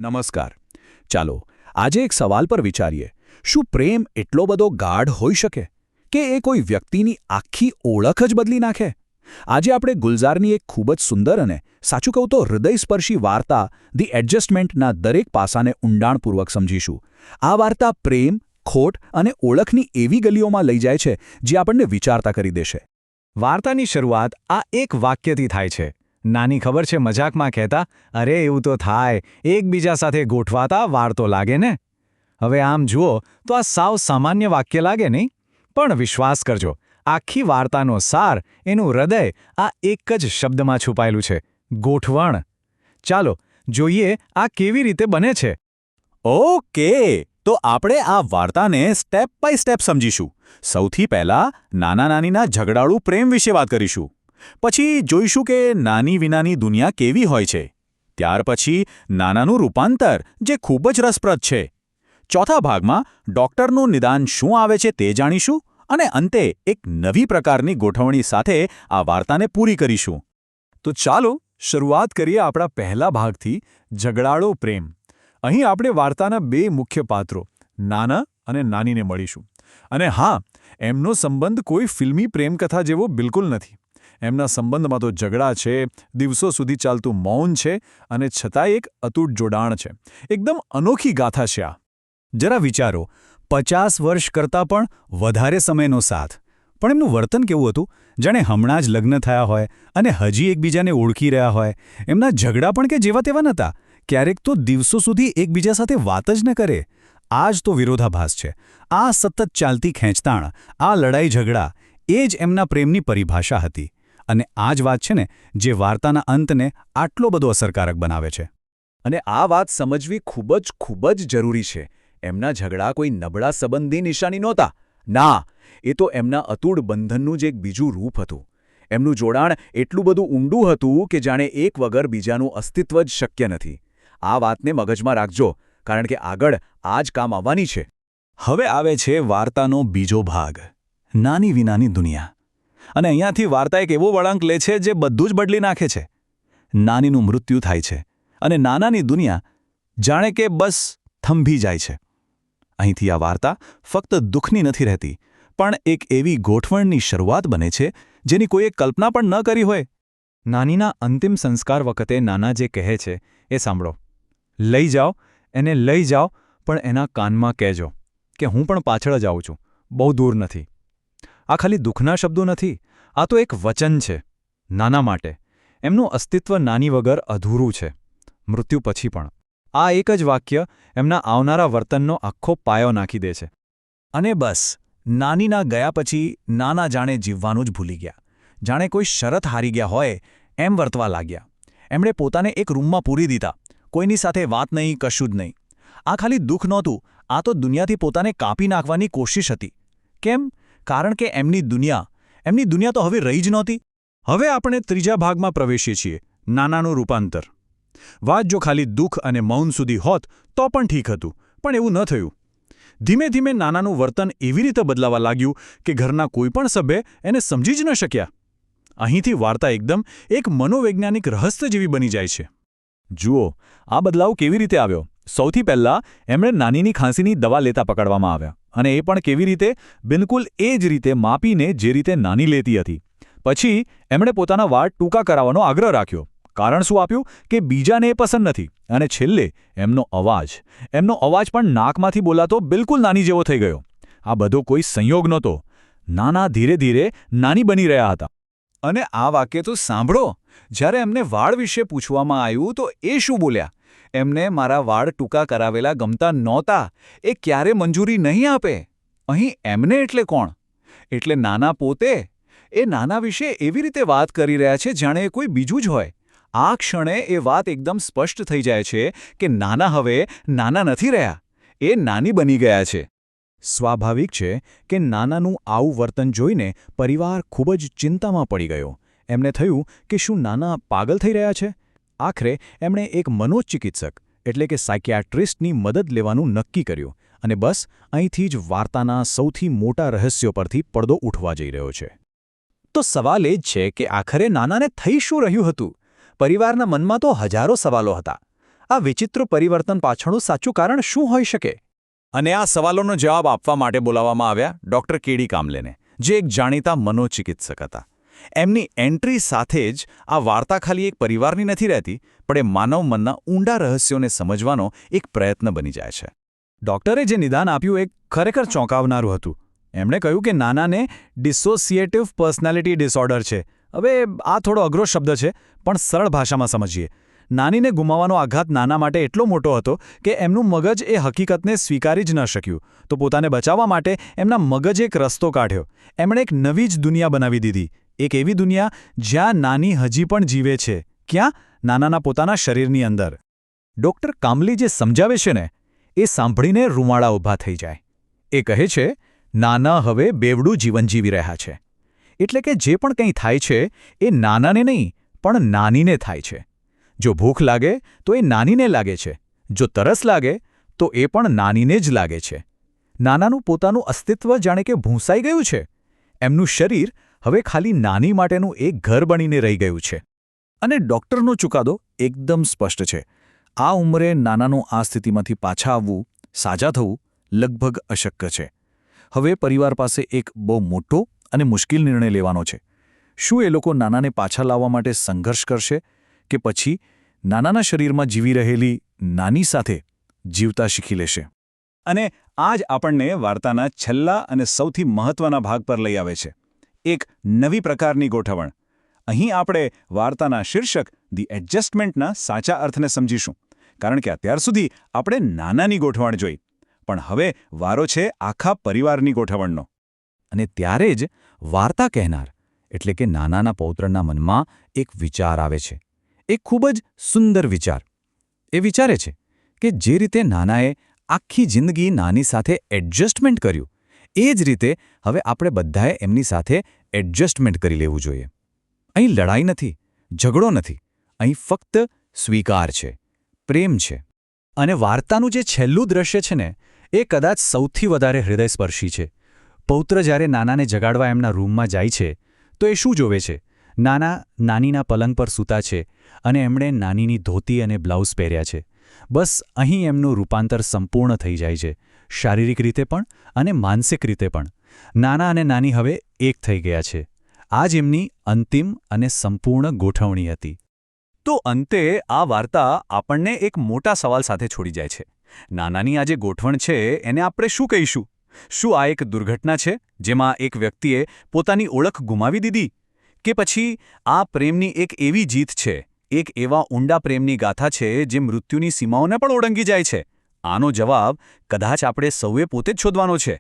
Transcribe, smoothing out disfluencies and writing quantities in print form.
નમસ્કાર. ચાલો આજે એક સવાલ પર વિચારીએ. શું પ્રેમ એટલો બધો ગાઢ હોઈ શકે કે એ કોઈ વ્યક્તિની આખી ઓળખ જ બદલી નાખે? આજે આપણે ગુલઝારની એક ખૂબ જ સુંદર અને સાચું કહું તો હૃદયસ્પર્શી વાર્તા ધી એડજસ્ટમેન્ટના દરેક પાસાને ઊંડાણપૂર્વક સમજીશું. આ વાર્તા પ્રેમ, ખોટ અને ઓળખની એવી ગલીઓમાં લઈ જાય છે જે આપણને વિચારતા કરી દેશે. વાર્તાની શરૂઆત આ એક વાક્યથી થાય છે. નાની ખબર છે મજાકમાં કહેતા, અરે એવું તો થાય, એકબીજા સાથે ગોઠવાતા વાર તો લાગે ને. હવે આમ જુઓ તો આ સાવ સામાન્ય વાક્ય લાગે નહીં? પણ વિશ્વાસ કરજો, આખી વાર્તાનો સાર, એનું હૃદય આ એક જ શબ્દમાં છુપાયેલું છે: ગોઠવણ. ચાલો જોઈએ આ કેવી રીતે બને છે. ઓકે, તો આપણે આ વાર્તાને સ્ટેપ બાય સ્ટેપ સમજીશું. સૌથી પહેલા નાના-નાનીના ઝઘડાળુ પ્રેમ વિશે વાત કરીશું. પછી જોઈશું કે નાની વિનાની દુનિયા કેવી હોય છે. ત્યાર પછી નાનાનું રૂપાંતર, જે ખૂબ જ રસપ્રદ છે. ચોથા ભાગમાં ડૉક્ટરનું નિદાન શું આવે છે તે જાણીશું અને અંતે એક નવી પ્રકારની ગોઠવણી સાથે આ વાર્તાને પૂરી કરીશું. તો ચાલો શરૂઆત કરીએ આપણા પહેલા ભાગથી, ઝઘડાળો પ્રેમ. અહીં આપણે વાર્તાના બે મુખ્ય પાત્રો, નાના અને નાનીને મળીશું. અને હા, એમનો સંબંધ કોઈ ફિલ્મી પ્રેમકથા જેવો બિલકુલ નથી. એમના સંબંધમાં તો ઝઘડા છે, દિવસો સુધી ચાલતું મૌન છે અને છતાંય એક અતૂટ જોડાણ છે. એકદમ અનોખી ગાથા છે આ. જરા વિચારો, 50 વર્ષ કરતાં પણ વધારે સમયનો સાથ, પણ એમનું વર્તન કેવું હતું? જાણે હમણાં જ લગ્ન થયા હોય અને હજી એકબીજાને ઓળખી રહ્યા હોય. એમના ઝઘડા પણ કે જેવા તેવા નહોતા. ક્યારેક તો દિવસો સુધી એકબીજા સાથે વાત જ ન કરે. આ જ તો વિરોધાભાસ છે. આ સતત ચાલતી ખેંચતાણ, આ લડાઈ ઝઘડા, એ જ એમના પ્રેમની પરિભાષા હતી. અને આ જ વાત છે ને જે વાર્તાના અંતને આટલો બધો અસરકારક બનાવે છે. અને આ વાત સમજવી ખૂબ જ જરૂરી છે. એમના ઝઘડા કોઈ નબળા સંબંધની નિશાની નહોતા. ના, એ તો એમના અતૂટ બંધનનું જ એક બીજું રૂપ હતું. એમનું જોડાણ એટલું બધું ઊંડું હતું કે જાણે એક વગર બીજાનું અસ્તિત્વ જ શક્ય નથી. આ વાતને મગજમાં રાખજો, કારણ કે આગળ આ જ કામ આવવાની છે. હવે આવે છે વાર્તાનો બીજો ભાગ, નાની વિનાની દુનિયા. અને અહીંયાથી વાર્તા એક એવો વળાંક લે છે જે બધું જ બદલી નાખે છે. નાનીનું મૃત્યુ થાય છે અને નાનાની દુનિયા જાણે કે બસ થંભી જાય છે. અહીંથી આ વાર્તા ફક્ત દુઃખની નથી રહેતી, પણ એક એવી ગોઠવણની શરૂઆત બને છે જેની કોઈએ કલ્પના પણ ન કરી હોય. નાનીના અંતિમ સંસ્કાર વખતે નાના જે કહે છે એ સાંભળો. લઈ જાઓ, એને લઈ જાઓ, પણ એના કાનમાં કહેજો કે હું પણ પાછળ જ આવું છું, બહુ દૂર નથી. આ ખાલી દુઃખના શબ્દો નથી, આ તો એક વચન છે નાના માટે. એમનું અસ્તિત્વ નાની વગર અધૂરું છે, મૃત્યુ પછી પણ. આ એક જ વાક્ય એમના આવનારા વર્તનનો આખો પાયો નાખી દે છે. અને બસ, નાનીના ગયા પછી નાના જાણે જીવવાનું જ ભૂલી ગયા. જાણે કોઈ શરત હારી ગયા હોય એમ વર્તવા લાગ્યા. એમણે પોતાને એક રૂમમાં પૂરી દીધા, કોઈની સાથે વાત નહીં, કશું જ નહીં. આ ખાલી દુઃખ નહોતું, આ તો દુનિયાથી પોતાને કાપી નાખવાની કોશિશ હતી. કેમ? કારણ કે એમની દુનિયા તો હવે રહી જ નહોતી. હવે આપણે ત્રીજા ભાગમાં પ્રવેશીએ છીએ, નાનાનું રૂપાંતર. વાત જો ખાલી દુઃખ અને મૌન સુધી હોત તો પણ ઠીક હતું, પણ એવું ન થયું. ધીમે ધીમે નાનાનું વર્તન એવી રીતે બદલાવા લાગ્યું કે ઘરના કોઈ પણ સભ્ય એને સમજી જ ન શક્યા. અહીંથી વાર્તા એકદમ એક મનોવૈજ્ઞાનિક રહસ્ય જેવી બની જાય છે. જુઓ, આ બદલાવ કેવી રીતે આવ્યો. સૌથી પહેલાં એમણે નાનીની ખાંસીની દવા લેતા પકડવામાં આવ્યા, અને એ પણ કેવી રીતે? બિલકુલ એ જ રીતે માપીને જે રીતે નાની લેતી હતી. પછી એમણે પોતાના વાળ ટૂંકા કરાવવાનો આગ્રહ રાખ્યો. કારણ શું આપ્યું? કે બીજાને એ પસંદ નથી. અને છેલ્લે એમનો અવાજ પણ નાકમાંથી બોલાતો બિલકુલ નાની જેવો થઈ ગયો. આ બધો કોઈ સંયોગ નહોતો. નાના ધીરે ધીરે નાની બની રહ્યા હતા. અને આ વાક્ય તો સાંભળો. જ્યારે એમને વાળ વિશે પૂછવામાં આવ્યું તો એ શું બોલ્યા? એમને મારા વાળ ટૂંકા કરાવેલા ગમતા નહોતા. એ ક્યારે મંજૂરી નહીં આપે. અહીં એમને એટલે કોણ? એટલે નાના પોતે. એ નાના વિશે એવી રીતે વાત કરી રહ્યા છે જાણે એ કોઈ બીજું જ હોય. આ ક્ષણે એ વાત એકદમ સ્પષ્ટ થઈ જાય છે કે નાના હવે નાના નથી રહ્યા, એ નાની બની ગયા છે. સ્વાભાવિક છે કે નાનાનું આવું વર્તન જોઈને પરિવાર ખૂબ જ ચિંતામાં પડી ગયો. એમને થયું કે શું નાના પાગલ થઈ રહ્યા છે? આખરે એમણે એક મનોચિકિત્સક એટલે કે સાયકિયાટ્રિસ્ટની મદદ લેવાનું નક્કી કર્યું. અને બસ અહીંથી જ વાર્તાના સૌથી મોટા રહસ્યો પરથી પડદો ઉઠવા જઈ રહ્યો છે. તો સવાલ એ જ છે કે આખરે નાનાને થઈ શું રહ્યું હતું? પરિવારના મનમાં તો હજારો સવાલો હતા. આ વિચિત્ર પરિવર્તન પાછળનું સાચું કારણ શું હોઈ શકે? અને આ સવાલોનો જવાબ આપવા માટે બોલાવવામાં આવ્યા ડૉક્ટર કેડી કામલેને, જે એક જાણીતા મનોચિકિત્સક હતા. એમની એન્ટ્રી સાથે જ આ વાર્તા ખાલી એક પરિવારની નથી રહેતી, પણ એ માનવ મનના ઊંડા રહસ્યોને સમજવાનો એક પ્રયત્ન બની જાય છે. ડૉક્ટરે જે નિદાન આપ્યું એ ખરેખર ચોંકાવનારું હતું. એમણે કહ્યું કે નાનાને ડિસોસિએટિવ પર્સનાલિટી ડિસઓર્ડર છે. હવે આ થોડો અઘરો શબ્દ છે, પણ સરળ ભાષામાં સમજીએ. નાનીને ગુમાવવાનો આઘાત નાના માટે એટલો મોટો હતો કે એમનું મગજ એ હકીકતને સ્વીકારી જ ન શક્યું. તો પોતાને બચાવવા માટે એમના મગજે એક રસ્તો કાઢ્યો. એમણે એક નવી જ દુનિયા બનાવી દીધી. એક એવી દુનિયા જ્યાં નાની હજી પણ જીવે છે. ક્યાં? નાનાના પોતાના શરીરની અંદર. ડૉક્ટર કામલી જે સમજાવે છે ને, એ સાંભળીને રૂમાળા ઊભા થઈ જાય. એ કહે છે, નાના હવે બેવડું જીવન જીવી રહ્યા છે. એટલે કે જે પણ કંઈ થાય છે એ નાનાને નહીં, પણ નાનીને થાય છે. જો ભૂખ લાગે તો એ નાનીને લાગે છે. જો તરસ લાગે તો એ પણ નાનીને જ લાગે છે. નાનાનું પોતાનું અસ્તિત્વ જાણે કે ભૂંસાઈ ગયું છે. એમનું શરીર હવે ખાલી નાની માટેનું એક ઘર બનીને રહી ગયું છે. અને ડૉક્ટરનો ચુકાદો એકદમ સ્પષ્ટ છે. આ ઉંમરે નાનાનું આ સ્થિતિમાંથી પાછા આવવું, સાજા થવું લગભગ અશક્ય છે. હવે પરિવાર પાસે એક બહુ મોટો અને મુશ્કેલ નિર્ણય લેવાનો છે. શું એ લોકો નાનાને પાછા લાવવા માટે સંઘર્ષ કરશે, કે પછી નાનાના શરીરમાં જીવી રહેલી નાની સાથે જીવતા શીખી લેશે? અને આ જ આપણને વાર્તાના છેલ્લા અને સૌથી મહત્વના ભાગ પર લઈ આવે છે, એક નવી પ્રકારની ગોઠવણ. અહીં આપણે વાર્તાના શીર્ષક ધી એડજસ્ટમેન્ટના સાચા અર્થને સમજીશું, કારણ કે અત્યાર સુધી આપણે નાનાની ગોઠવણ જોઈ, પણ હવે વારો છે આખા પરિવારની ગોઠવણનો. અને ત્યારે જ વાર્તા કહેનાર એટલે કે નાનાના પૌત્રના મનમાં એક વિચાર આવે છે. એક ખૂબ જ સુંદર વિચાર. એ વિચારે છે કે જે રીતે નાનાએ આખી જિંદગી નાની સાથે એડજસ્ટમેન્ટ કર્યું, એ જ રીતે હવે આપણે બધાએ એમની સાથે એડજસ્ટમેન્ટ કરી લેવું જોઈએ. અહીં લડાઈ નથી, ઝઘડો નથી. અહીં ફક્ત સ્વીકાર છે, પ્રેમ છે. અને વાર્તાનું જે છેલ્લું દ્રશ્ય છે ને, એ કદાચ સૌથી વધારે હૃદયસ્પર્શી છે. પૌત્ર જ્યારે નાનાને જગાડવા એમના રૂમમાં જાય છે, તો એ શું જોવે છે? નાના નાનીના પલંગ પર સૂતા છે અને એમણે નાનીની ધોતી અને બ્લાઉઝ પહેર્યા છે. બસ અહીં એમનું રૂપાંતર સંપૂર્ણ થઈ જાય છે, શારીરિક રીતે પણ અને માનસિક રીતે પણ. નાના અને નાની હવે એક થઈ ગયા છે. આ જ એમની અંતિમ અને સંપૂર્ણ ગોઠવણી હતી. તો અંતે આ વાર્તા આપણને એક મોટા સવાલ સાથે છોડી જાય છે. નાનાની આ જે ગોઠવણ છે એને આપણે શું કહીશું? શું આ એક દુર્ઘટના છે જેમાં એક વ્યક્તિએ પોતાની ઓળખ ગુમાવી દીધી? કે પછી આ પ્રેમની એક એવી જીત છે, એક એવા ઊંડા પ્રેમની ગાથા છે જે મૃત્યુની સીમાઓને પણ ઓળંગી જાય છે? આનો જવાબ કદાચ આપણે સૌએ પોતે જ શોધવાનો છે.